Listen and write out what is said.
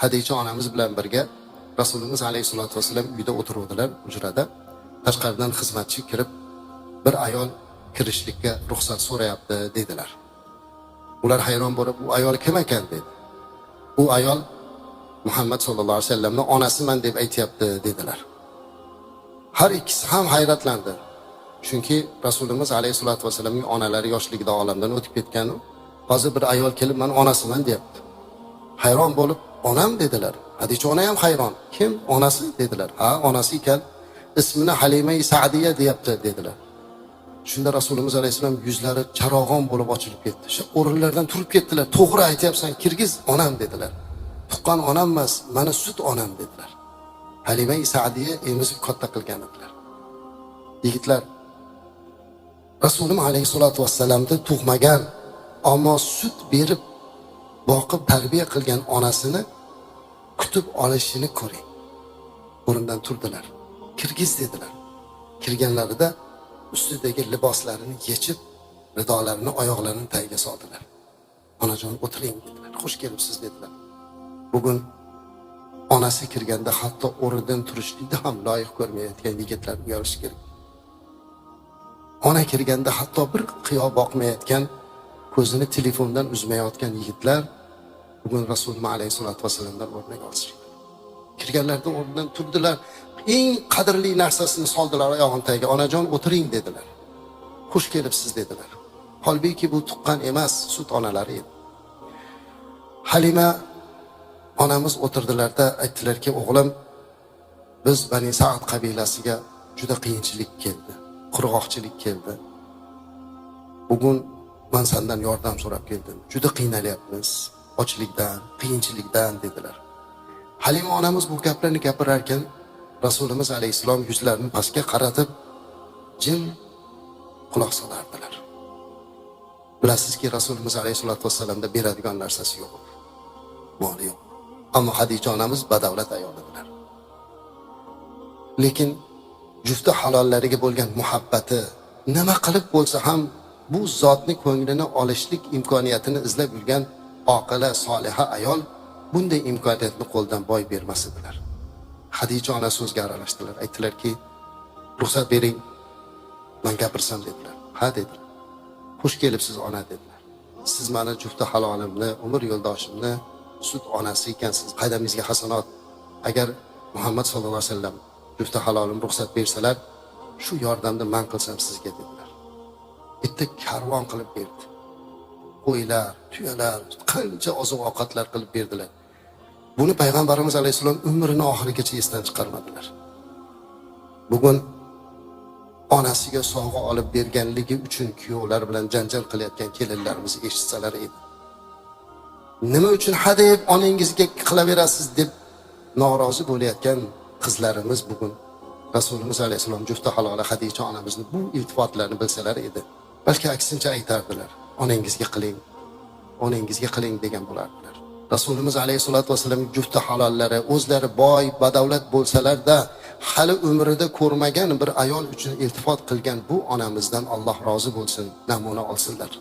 Hadicha onamiz bilan birga Rasulimiz alayhisolatu vasallam uyda o'tiruvdilar, hujrada. Tashqaridan xizmatchi kirib, bir ayol kirishlikka ruxsat so'rayapti dedilar. Ular hayron bo'lib, "Bu ayol kim ekan?" dedi. "Bu ayol Muhammad sallallohu alayhi vasallamning onasiman deb aytayapti" dedilar. Har ikkisi ham hayratlandi. Chunki Rasulimiz alayhisolatu vasallamning onalari yoshligida olamdan o'tib ketgan. Hozir bir ayol kelib, "Men onasiman" deyapti. Hayron bo'lib, "Onam" dedilar. Hadicha ona ham hayron. "Kim? Onasi?" dedilar. "Ha, onasi ekan. Ismini Halima-i Sa'diya deyapti" dedilar. Shunda Rasulimiz alayhisalom yuzlari charog'on bo'lib ochilib ketdi. Shu o'rinlardan turib ketdilar. "To'g'ri aytyapsan, kirgiz onam" dedilar. "Tuqqan onam emas, mana sut onam" dedilar. Halima-i Sa'diya emizib katta qilgan edilar. Yigitlar, Rasululloh alayhisolatu vassalamni tug'magan, ammo sut berib boqib tarbiya qilgan onasini kutib olishini ko'ring. O'rnidan turdilar. "Kirgiz" dedilar. Kirganlarida ustidagi liboslarini yechib, ridolarini oyoqlarining tagiga soldilar. "Onajon, o'tiring" dedilar. "Xush kelibsiz" dedilar. Bugun onasi kirganda hatto o'rnidan turishlikni ham loyiq ko'rmayotgan yigitlar uyalish kerak. Ona kirganda hatto bir qiyo boqmayotgan, ko'zini telefondan uzmayotgan yigitlar bugun Rasululloh alayhisolatu vasallamdan o'rnak olishdi. Kirganlarida o'rnidan turdilar, eng qadrli narsasini soldilar oyog'in tagiga. "Onajon, o'tiring" dedilar. "Xush kelibsiz" dedilar. Holbuki bu tuqqan emas, sut onalari edi. Halima onamiz o'tirdilarda aytdilarki, "O'g'lim, biz Bani Sa'd qabilasiga juda qiyinchilik keldi, qurg'oqchilik keldi. Bugun men sendan yordam so'rab keldim. Juda qiynalyapmiz, ochlikdan, qiyinchilikdan" dedilar. Halima onamiz bu gaplarni gapirar ekan, Rasulimiz alayhisalom yuzlarini pastga qaratib, jim quloq solardilar. Bilasizki, Rasulimiz alayhisolatu vasallamda beradigan narsasi yo'q. Moli yo'q. Ammo Hadicha onamiz badavlat ayol edilar. Lekin jufti halollariga bo'lgan muhabbati nima qilib bo'lsa ham bu zotni ko'nglini olishlik imkoniyatini izlab yurgan oqila, soliha ayol bunday imkoniyatni qo'ldan boy bermas edilar. Hadicha ona so'zga aralashdilar. Aytdilarki, "Ruxsat bering, men gapirsam" dedilar. "Ha" dedilar. "Xush kelibsiz ona" dedilar. "Siz meni jufti halolimni, umr yo'ldoshimni sut onasi ekansiz. Qadamingizga hasanot. Agar Muhammad sallallohu alayhi vasallam jufti halolim ruxsat bersalar, shu yordamni men qilsam sizga" dedilar. Bitta karvon qilib berdi. Qo'ylar, tuyalar, qancha oziq-ovqatlar qilib berdilar. Buni payg'ambarimiz alayhisalom umrining oxirigacha esdan chiqarmadilar. Bugun onasiga sovg'a olib berganligi uchun kuyovlar bilan janjal qilayotgan kelinlarimiz eshitsalar edi. Nima uchun hadeb onangizga qilaverasiz deb norozi bo'layotgan qizlarimiz bugun Rasulimiz alayhisalom jufti halola Hadicha onamizni bu iltifotlarni bilsalar edi, balki aksincha aytardilar. "Onangizga qiling, onangizga qiling" degan bo'lardilar. Rasulimiz alayhisolatu vasallam jufti halollari o'zlari boy, badavlat bo'lsalar-da, hali umrida ko'rmagan bir ayol uchun iltifot qilgan bu onamizdan Alloh rozi bo'lsin, namuna olsinlar.